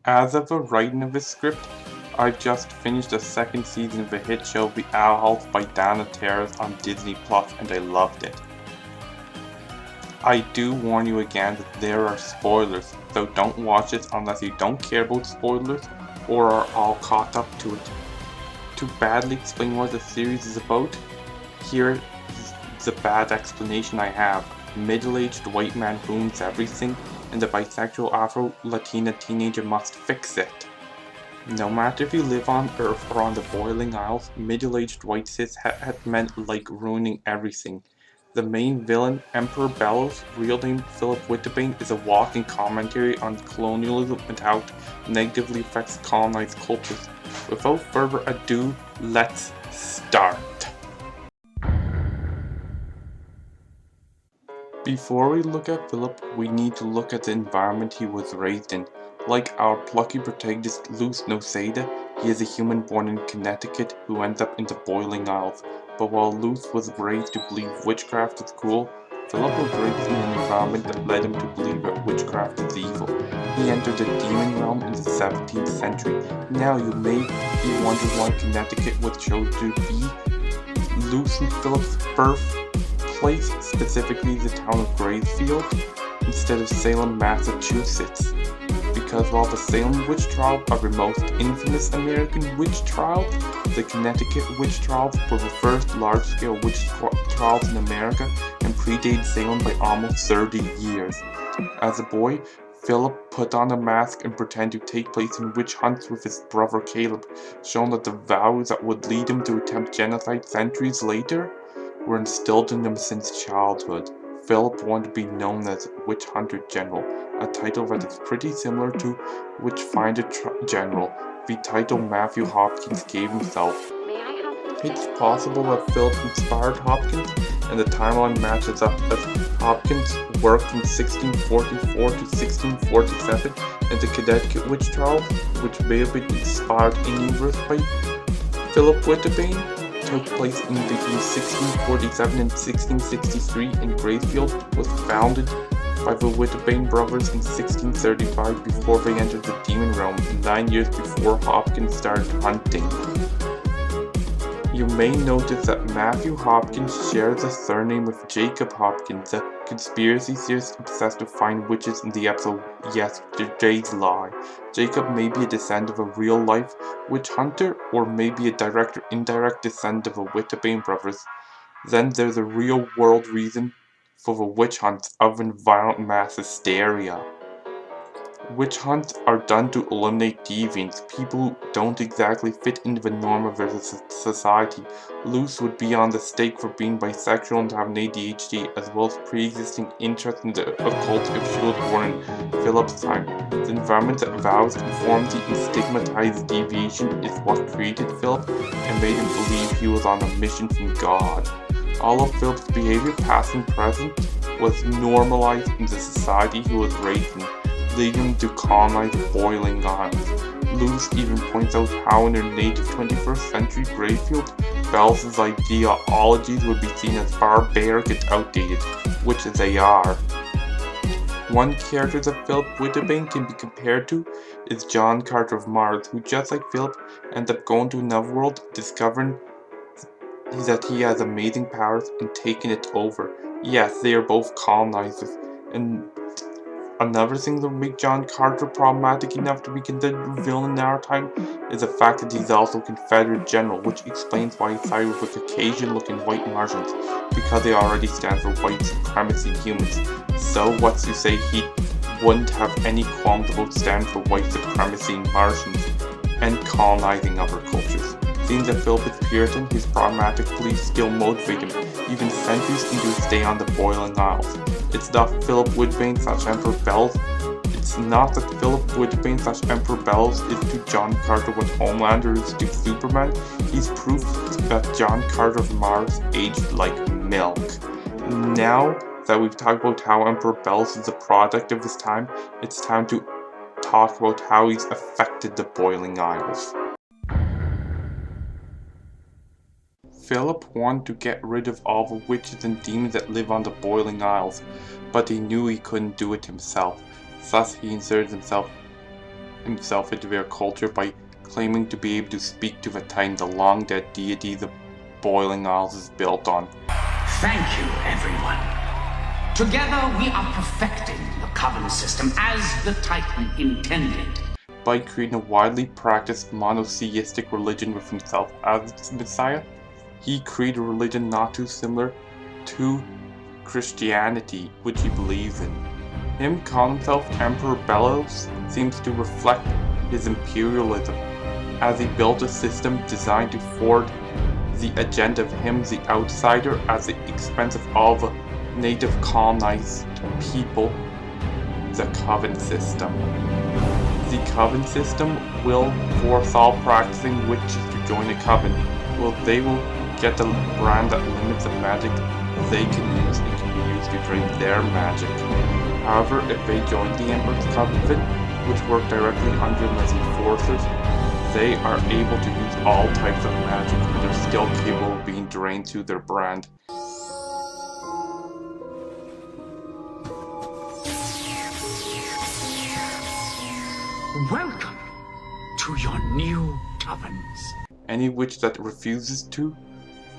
As of the writing of this script, I've just finished the second season of the hit show The Owl House by Dana Terrace on Disney Plus, and I loved it. I do warn you again that there are spoilers, so don't watch it unless you don't care about spoilers or are all caught up to it. To badly explain what the series is about, here is a bad explanation I have. Middle-aged white man ruins everything, and the bisexual Afro-Latina teenager must fix it. No matter if you live on Earth or on the Boiling Isles, middle-aged white cis-het men like ruining everything. The main villain, emperorbelos, real name philipwittebane, is a walking commentary on colonialism and how it negatively affects colonized cultures. Without further ado, let's start! Before we look at Philip, we need to look at the environment he was raised in. Like our plucky protagonist Luz Noseda, he is a human born in Connecticut who ends up in the Boiling Isles. But while Luz was raised to believe witchcraft is cool, Philip was raised in an environment that led him to believe that witchcraft is evil. He entered the demon realm in the 17th century. Now you may be wondering why Connecticut was chosen to be Luz and Philip's birthplace, specifically the town of Gracefield, instead of Salem, Massachusetts. Because while the Salem witch trials are the most infamous American witch trials, the Connecticut witch trials were the first large-scale witch trials in America and predated Salem by almost 30 years. As a boy, Philip put on a mask and pretended to take place in witch hunts with his brother Caleb, showing that the values that would lead him to attempt genocide centuries later were instilled in him since childhood. Philip wanted to be known as Witch Hunter General, a title that is pretty similar to Witchfinder General, the title Matthew Hopkins gave himself. It's possible that Philip inspired Hopkins, and the timeline matches up, as Hopkins worked from 1644 to 1647 in the Connecticut witch trials, which may have been inspired in universe by philipwittebane, took place in between 1647 and 1663 in Gracefield, was founded by the Wittebane brothers in 1635 before they entered the demon realm 9 years before Hopkins started hunting. You may notice that Matthew Hopkins shares a surname with Jacob Hopkins, a conspiracy theorist obsessed with finding witches in the episode Yesterday's Lie. Jacob may be a descendant of a real-life witch hunter, or maybe a direct or indirect descendant of the Wittebane brothers. Then there's a real-world reason for the witch hunts other than violent mass hysteria. Witch hunts are done to eliminate deviants, people who don't exactly fit into the norm of their society. Luz would be on the stake for being bisexual and having ADHD, as well as pre-existing interest in the occult if she was born in Philip's time. The environment that vows conformity and stigmatized deviation is what created Philip and made him believe he was on a mission from God. All of Philip's behavior, past and present, was normalized in the society he was raised in, leading him to colonize the Boiling Isles. Luz even points out how in her native 21st century Gracefield, Belos' ideologies would be seen as barbaric and outdated, which they are. One character that philipwittebane can be compared to is John Carter of Mars, who just like Philip ends up going to another world, discovering that he has amazing powers and taking it over. Yes, they are both colonizers, and another thing that would make John Carter problematic enough to be considered a villain in our time is the fact that he's also a Confederate general, which explains why he sided with Caucasian-looking white Martians, because they already stand for white supremacy in humans. So what's to say he wouldn't have any qualms about standing for white supremacy in Martians and colonizing other cultures? Seeing that Philip is Puritan, his problematic police skill motivate him, even centuries into his stay on the Boiling Isles. It's not philipwittebane / emperorbelos. It's not that philipwittebane / emperorbelos is to John Carter what Homelander is to Superman. He's proof that John Carter of Mars aged like milk. Now that we've talked about how emperorbelos is a product of his time, it's time to talk about how he's affected the Boiling Isles. Philip wanted to get rid of all the witches and demons that live on the Boiling Isles, but he knew he couldn't do it himself. Thus he inserted himself himself into their culture by claiming to be able to speak to the time the long-dead deity the Boiling Isles is built on. Thank you, everyone. Together we are perfecting the Coven system as the Titan intended. By creating a widely practiced monotheistic religion with himself as the Messiah, he created a religion not too similar to Christianity, which he believes in. Him calling himself emperorbelos seems to reflect his imperialism, as he built a system designed to forward the agenda of him, the outsider, at the expense of all the native colonized people, the Coven system. The Coven system will force all practicing witches to join a Coven. Well, they will get the brand that limits the magic they can use and can be used to drain their magic. However, if they join the Emperor's Coven, which work directly under him as enforcers, they are able to use all types of magic, but they're still capable of being drained through their brand. Welcome to your new Covens. Any witch that refuses to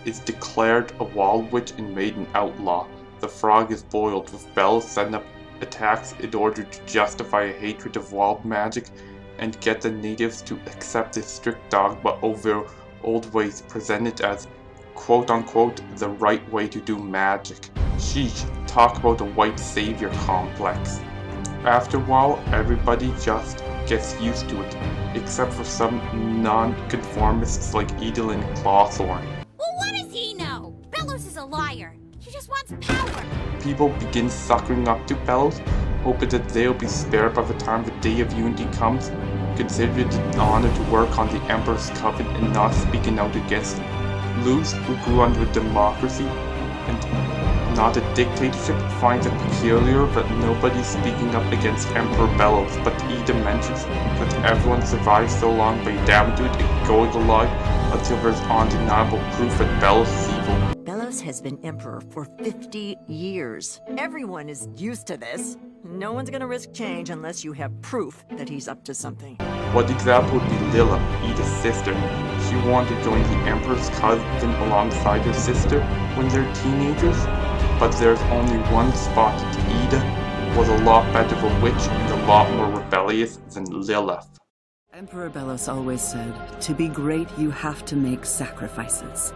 is declared a wild witch and made an outlaw. The frog is boiled, with Belos setting up attacks in order to justify a hatred of wild magic and get the natives to accept this strict dogma of their old ways, presented as quote-unquote the right way to do magic. Sheesh, talk about a white savior complex. After a while, everybody just gets used to it, except for some non-conformists like Edel and Clawthorn. Well, what does he know? Belos is a liar. He just wants power. People begin suckering up to Belos, hoping that they'll be spared by the time the Day of Unity comes, consider it an honor to work on the Emperor's Coven and not speaking out against him. Luz, who grew under a democracy and not a dictatorship, finds it peculiar that nobody's speaking up against emperorbelos, but Ida mentions that everyone survives so long by dabbing to it and going alive until there's undeniable proof that Belos is evil. Belos has been emperor for 50 years. Everyone is used to this. No one's gonna risk change unless you have proof that he's up to something. One example would be Lila, Ida's sister. She wanted to join the Emperor's Coven alongside her sister when they're teenagers, but there's only one spot. Ida was a lot better of a witch and a lot more rebellious than Lilith. Emperor Belos always said, to be great you have to make sacrifices.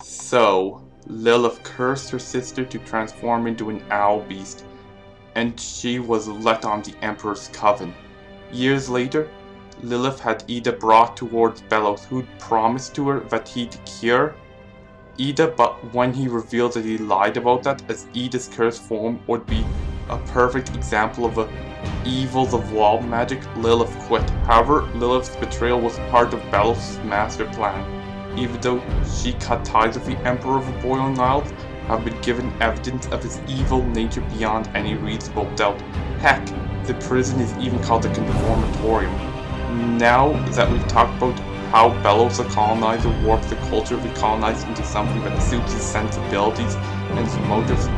So, Lilith cursed her sister to transform into an owl beast, and she was let on the Emperor's Coven. Years later, Lilith had Ida brought towards Belos, who'd promised to her that he'd cure Ida, but when he revealed that he lied about that, as Ida's cursed form would be a perfect example of the evils of wild magic, Lilith quit. However, Lilith's betrayal was part of Belos' master plan. Even though she cut ties with the Emperor of the Boiling Isles, have been given evidence of his evil nature beyond any reasonable doubt. Heck, the prison is even called a conformatorium. Now that we've talked about how Belos the Colonizer warped the culture of the colonized into something that suits his sensibilities and his motives,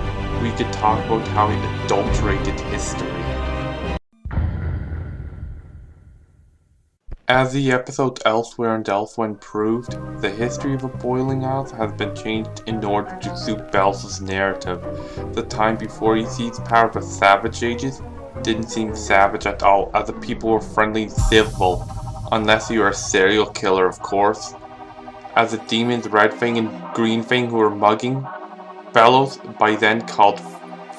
we could talk about how he adulterated history. As the episode Elsewhere and Elsewhere proved, the history of the Boiling Isles has been changed in order to suit Belos' narrative. The time before he seized power of the Savage Ages didn't seem savage at all, as the people were friendly and civil, unless you were a serial killer, of course. As the demons Red Fang and Green Fang who were mugging Belos, by then called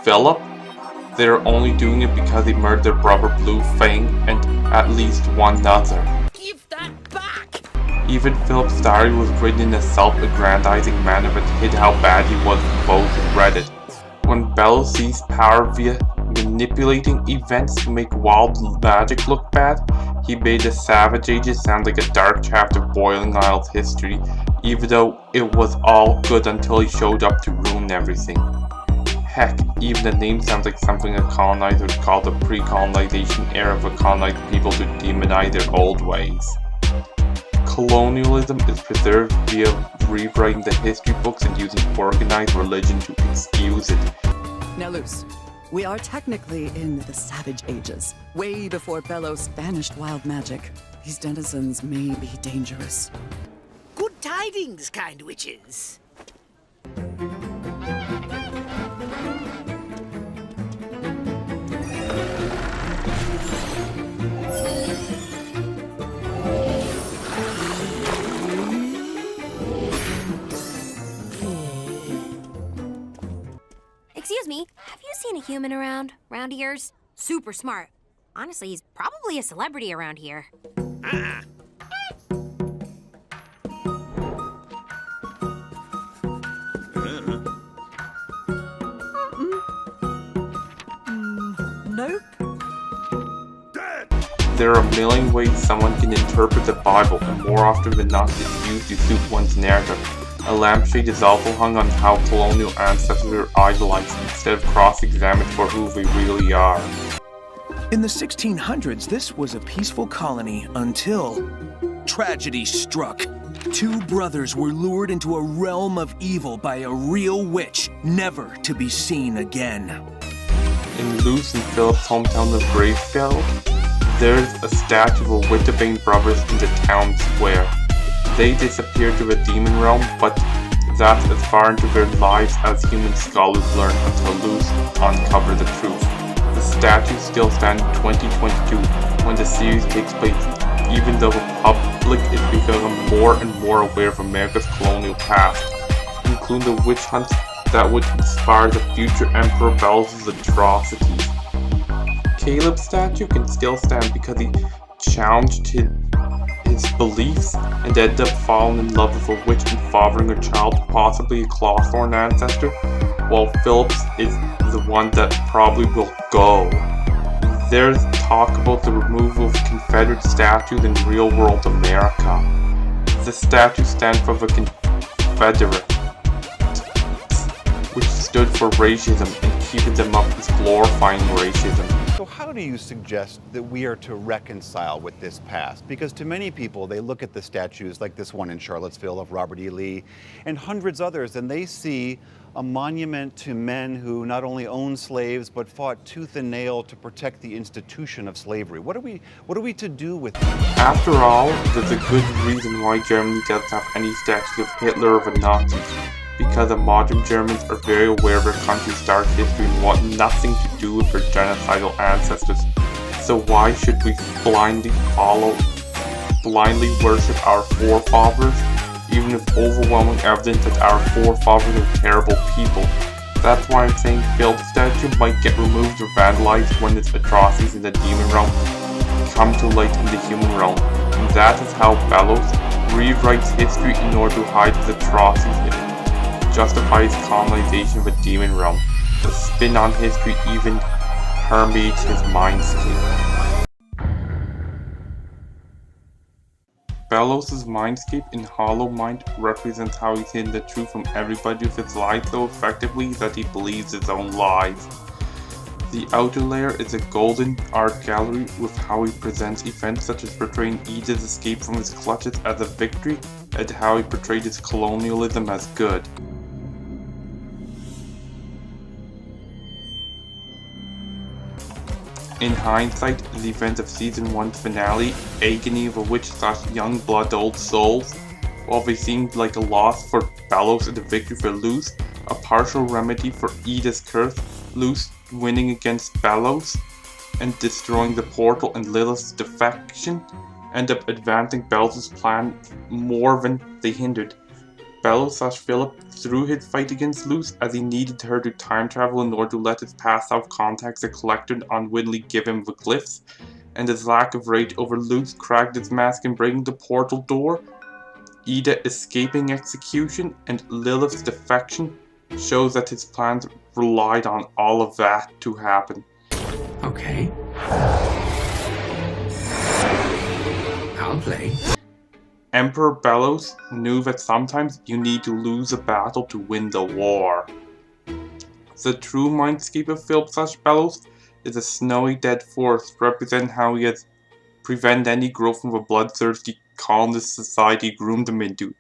Philip, they were only doing it because he murdered their brother Blue Fang and at least one other. Give that back! Even Philip's diary was written in a self-aggrandizing manner that hid how bad he was to those who read it. When Belos seized power via manipulating events to make wild magic look bad, he made the Savage Ages sound like a dark chapter of Boiling Isles history, even though it was all good until he showed up to ruin everything. Heck, even the name sounds like something a colonizer would call the pre-colonization era of a colonized people to demonize their old ways. Colonialism is preserved via rewriting the history books and using organized religion to excuse it. Now Luz, We are technically in the Savage Ages, way before Belos banished wild magic. These denizens may be dangerous. Good tidings, kind witches. Excuse me, have you seen a human around ears? Super smart. Honestly, he's probably a celebrity around here. Nope. There are a million ways someone can interpret the Bible, and more often than not it's used to suit one's narrative. A lampshade is also hung on how colonial ancestors are idolized instead of cross-examined for who we really are. In the 1600s, this was a peaceful colony until tragedy struck. Two brothers were lured into a realm of evil by a real witch, never to be seen again. In Luz and Philip's hometown of Gravesdale, there's a statue of the Wittebane brothers in the town square. They disappeared to the demon realm, but that's as far into their lives as human scholars learn until Luz uncover the truth. The statue still stands in 2022 when the series takes place, even though the public is becoming more and more aware of America's colonial past, including the witch hunts that would inspire the future emperorbelos' atrocities. Caleb's statue can still stand because he challenged his beliefs and ended up falling in love with a witch and fathering a child, possibly a Clawthorn ancestor, while Phillips is the one that probably will go. There's talk about the removal of Confederate statues in real-world America. The statues stand for the Confederate, which stood for racism, and keeping them up is glorifying racism. So how do you suggest that we are to reconcile with this past? Because to many people, they look at the statues like this one in Charlottesville of Robert E. Lee and hundreds others, and they see a monument to men who not only owned slaves, but fought tooth and nail to protect the institution of slavery. What are we to do with that? After all, there's a good reason why Germany doesn't have any statues of Hitler or the Nazis. Because the modern Germans are very aware of their country's dark history and want nothing to do with their genocidal ancestors. So why should we blindly worship our forefathers, even with overwhelming evidence that our forefathers are terrible people? That's why I'm saying Philip's statue might get removed or vandalized when its atrocities in the demon realm come to light in the human realm. And that is how Belos rewrites history in order to hide his atrocities and justify his colonization of the demon realm. The spin on history even permeates his mindscape. Belos' mindscape in Hollow Mind represents how he's hidden the truth from everybody with his lies so effectively that he believes his own lies. The outer layer is a golden art gallery with how he presents events such as portraying Ida's escape from his clutches as a victory, and how he portrayed his colonialism as good. In hindsight, the events of Season 1's finale, Agony of a Witch/Young Blood Old Souls, while they seemed like a loss for Belos and a victory for Luz, a partial remedy for Ida's curse, Luz winning against Belos and destroying the portal and Lilith's defection, end up advancing Belos' plan more than they hindered. Belos/Philip threw his fight against Luz as he needed her to time travel in order to let his past self contact the Collector unwittingly give him the glyphs, and his lack of rage over Luz cracked his mask and breaking the portal door. Ida escaping execution and Lilith's defection shows that his plans relied on all of that to happen. Okay. I'll play. Emperor Belos knew that sometimes you need to lose a battle to win the war. The true mindscape of Philip/Belos is a snowy dead forest, representing how he has prevented any growth from the bloodthirsty colonist society groomed him into.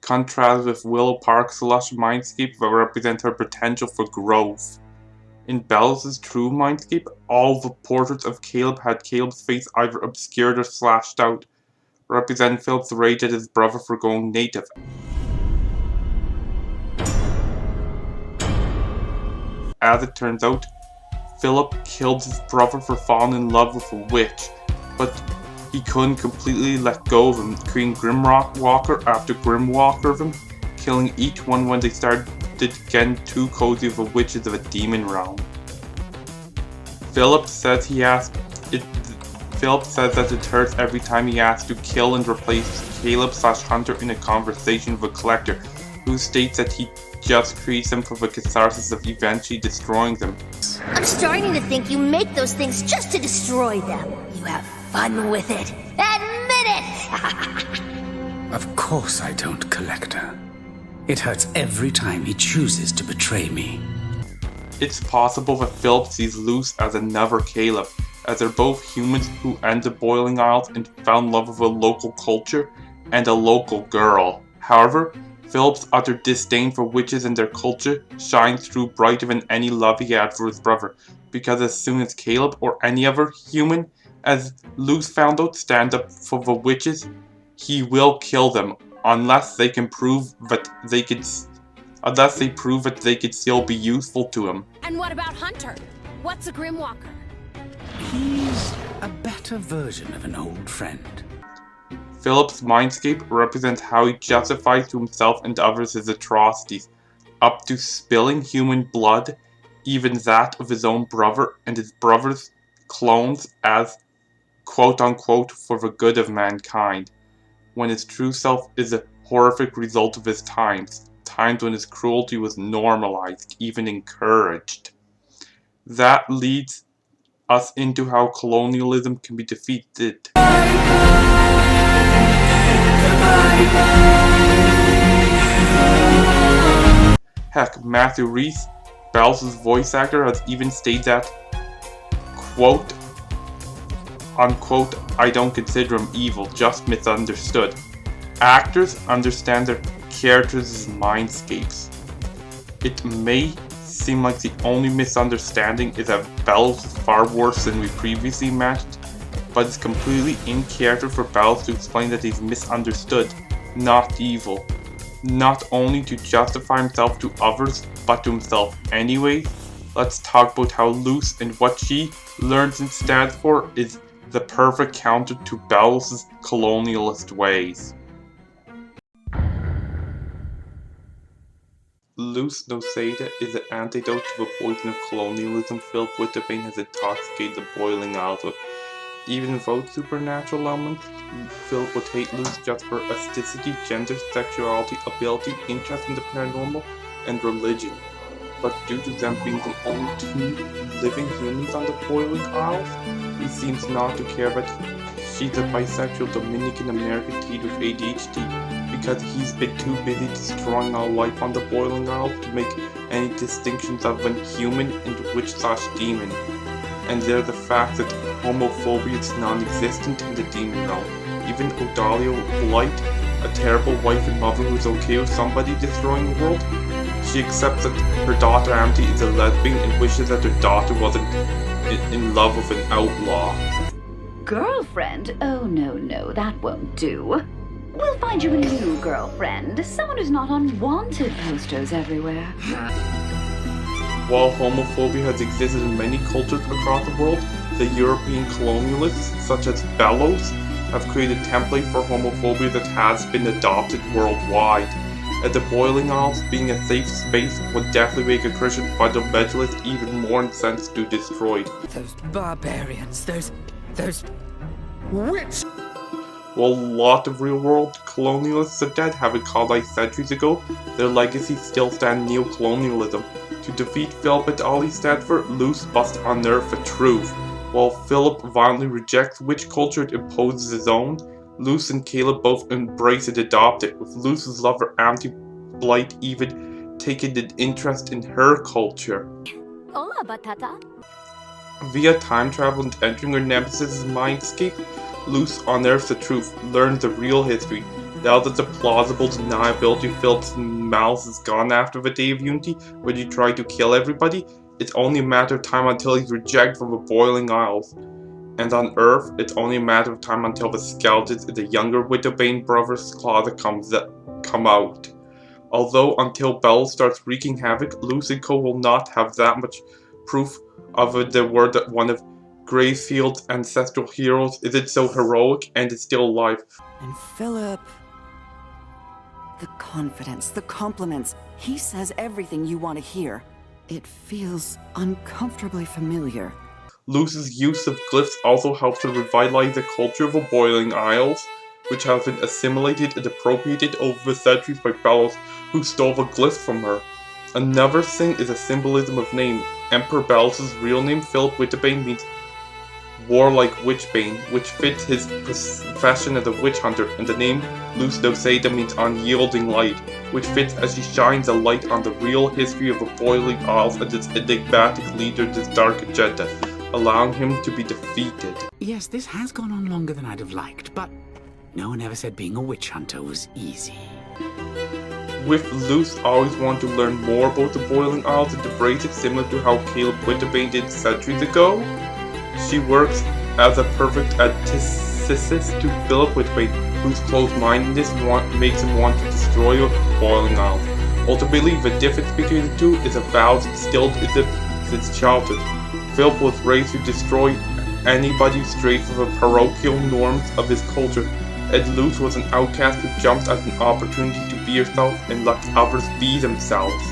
Contrast with Willow Park's lush mindscape that represents her potential for growth. In Belos' true mindscape, all the portraits of Caleb had Caleb's face either obscured or slashed out, representing Philip's rage at his brother for going native. As it turns out, Philip killed his brother for falling in love with a witch, but he couldn't completely let go of him, creating Grimwalker after Grimwalker of him, killing each one when they started getting too cozy with the witches of a demon realm. Philip says that it hurts every time he has to kill and replace Caleb/Hunter in a conversation with a collector, who states that he just creates them for the catharsis of eventually destroying them. I'm starting to think you make those things just to destroy them. You have fun with it. Admit it! Of course I don't, Collector. It hurts every time he chooses to betray me. It's possible that Philip sees Luz as another Caleb, as they're both humans who entered Boiling Isles and found love with a local culture and a local girl. However, Philip's utter disdain for witches and their culture shines through brighter than any love he had for his brother, because as soon as Caleb or any other human, as Luz found out, stand up for the witches, he will kill them unless they prove that they could still be useful to him. And what about Hunter? What's a Grimwalker? He's a better version of an old friend. Philip's mindscape represents how he justifies to himself and others his atrocities, up to spilling human blood, even that of his own brother and his brother's clones as quote-unquote for the good of mankind, when his true self is a horrific result of his times when his cruelty was normalized, even encouraged. That leads us into how colonialism can be defeated. Heck, Matthew Rhys, Belos' voice actor, has even stated that, quote, unquote, I don't consider him evil, just misunderstood. Actors understand their characters' mindscapes. It may seem like the only misunderstanding is that Belos is far worse than we previously imagined, but it's completely in character for Belos to explain that he's misunderstood, not evil. Not only to justify himself to others, but to himself anyway. Let's talk about how Luz and what she learns and stands for is the perfect counter to Belos' colonialist ways. Luz Noseda is an antidote to the poison of colonialism Philipwittebane has intoxicated the Boiling Isles with. Even without supernatural elements, Philip would hate Luz just for aestheticity, gender, sexuality, ability, interest in the paranormal, and religion. But due to them being the only two living humans on the Boiling Isles, he seems not to care that she's a bisexual Dominican American teen with ADHD, because he's been too busy destroying all life on the Boiling Isles to make any distinctions of when human and witch/demon. And there's the fact that homophobia is non-existent in the demon realm. Even Odalia Blight, a terrible wife and mother who's okay with somebody destroying the world, she accepts that her daughter Amity is a lesbian and wishes that her daughter wasn't in love with an outlaw. Girlfriend? Oh no, that won't do. We'll find you a new girlfriend, someone who's not on wanted posters everywhere. While homophobia has existed in many cultures across the world, the European colonialists, such as Belos, have created a template for homophobia that has been adopted worldwide. At the Boiling Isles, being a safe space would definitely make a Christian fundamentalist even more incensed to destroy. Those barbarians, those witch. While a lot of real-world colonialists are dead, having colonized centuries ago, their legacy still stands neo-colonialism. To defeat Philip and Ali Stanford, Luz must unearth the truth. While Philip violently rejects which culture it imposes his own, Luz and Caleb both embrace and adopt it, with Luz's lover Amity Blight even taking an interest in her culture. Hola, Batata. Via time travel and entering her nemesis' mindscape, Luz unearths the truth, learns the real history. Now that the plausible deniability of Philip's malice is gone after the Day of Unity, when he tried to kill everybody, it's only a matter of time until he's rejected from the boiling isles. And on Earth, it's only a matter of time until the skeletons in the younger Wittebane brothers' closet come out. Although until Belos starts wreaking havoc, Luz and Co will not have that much proof of the word that one of Greyfield's ancestral heroes isn't so heroic and is still alive. And Philip... the confidence, the compliments. He says everything you want to hear. It feels uncomfortably familiar. Luz's use of glyphs also helps to revitalize the culture of the Boiling Isles, which has been assimilated and appropriated over the centuries by Belos, who stole the glyphs from her. Another thing is a symbolism of name. Emperorbelos' real name, philipwittebane, means warlike witchbane, which fits his profession as a witch hunter, and the name Luz Noseida means unyielding light, which fits as she shines a light on the real history of the Boiling Isles and its enigmatic leader's dark agenda, allowing him to be defeated. Yes, this has gone on longer than I'd have liked, but no one ever said being a witch hunter was easy. With Luz always wanting to learn more about the Boiling Isles and embrace it, similar to how Caleb Wittebane did centuries ago, she works as a perfect antithesis to Philip Wittebane, whose closed-mindedness makes him want to destroy the Boiling Isles. Ultimately, the difference between the two is a vow instilled in them since childhood. Philip was raised to destroy anybody who strayed from the parochial norms of his culture, and Luz was an outcast who jumped at an opportunity to be herself and let others be themselves.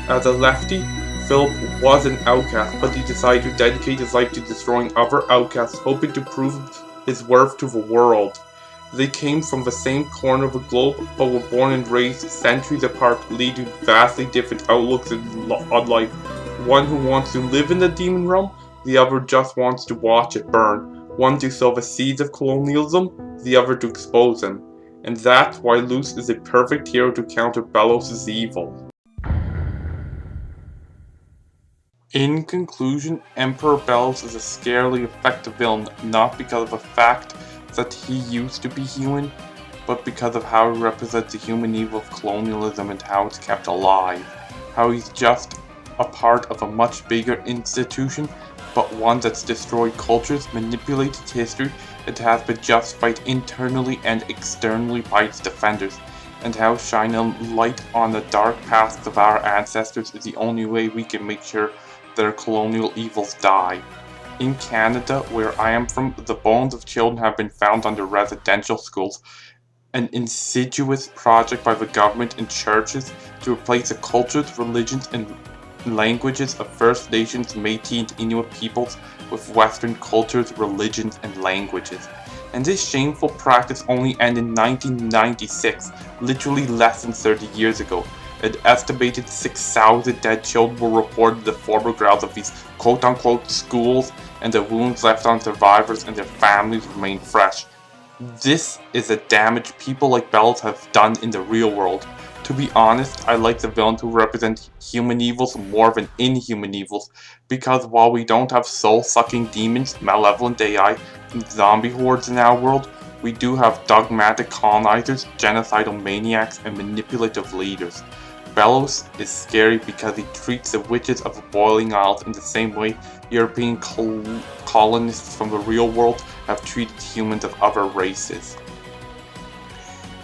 As a lefty, Philip was an outcast, but he decided to dedicate his life to destroying other outcasts, hoping to prove his worth to the world. They came from the same corner of the globe, but were born and raised centuries apart, leading to vastly different outlooks on life. One who wants to live in the demon realm, the other just wants to watch it burn. One to sow the seeds of colonialism, the other to expose them. And that's why Luz is a perfect hero to counter Belos' evil. In conclusion, Emperorbelos is a scarily effective villain, not because of the fact that he used to be human, but because of how he represents the human evil of colonialism and how it's kept alive. How he's just a part of a much bigger institution, but one that's destroyed cultures, manipulated history, and has been justified internally and externally by its defenders, and how shining a light on the dark pasts of our ancestors is the only way we can make sure their colonial evils die. In Canada, where I am from, the bones of children have been found under residential schools, an insidious project by the government and churches to replace the cultures, religions, and languages of First Nations, Métis, and Inuit peoples with Western cultures, religions, and languages. And this shameful practice only ended in 1996, literally less than 30 years ago. An estimated 6,000 dead children were reported in the former grounds of these quote-unquote schools, and the wounds left on survivors and their families remain fresh. This is a damage people like Belos have done in the real world. To be honest, I like the villains who represent human evils more than inhuman evils, because while we don't have soul-sucking demons, malevolent AI, and zombie hordes in our world, we do have dogmatic colonizers, genocidal maniacs, and manipulative leaders. Belos is scary because he treats the witches of the Boiling Isles in the same way European colonists from the real world have treated humans of other races.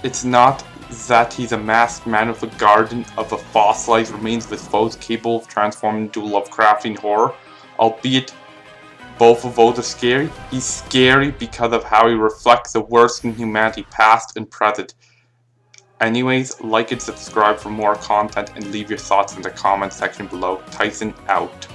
It's not that he's a masked man with a garden of the fossilized remains of his foes capable of transforming into Lovecraftian horror, albeit both of those are scary. He's scary because of how he reflects the worst in humanity, past and present. Anyways, like and subscribe for more content and leave your thoughts in the comment section below. Tyson out.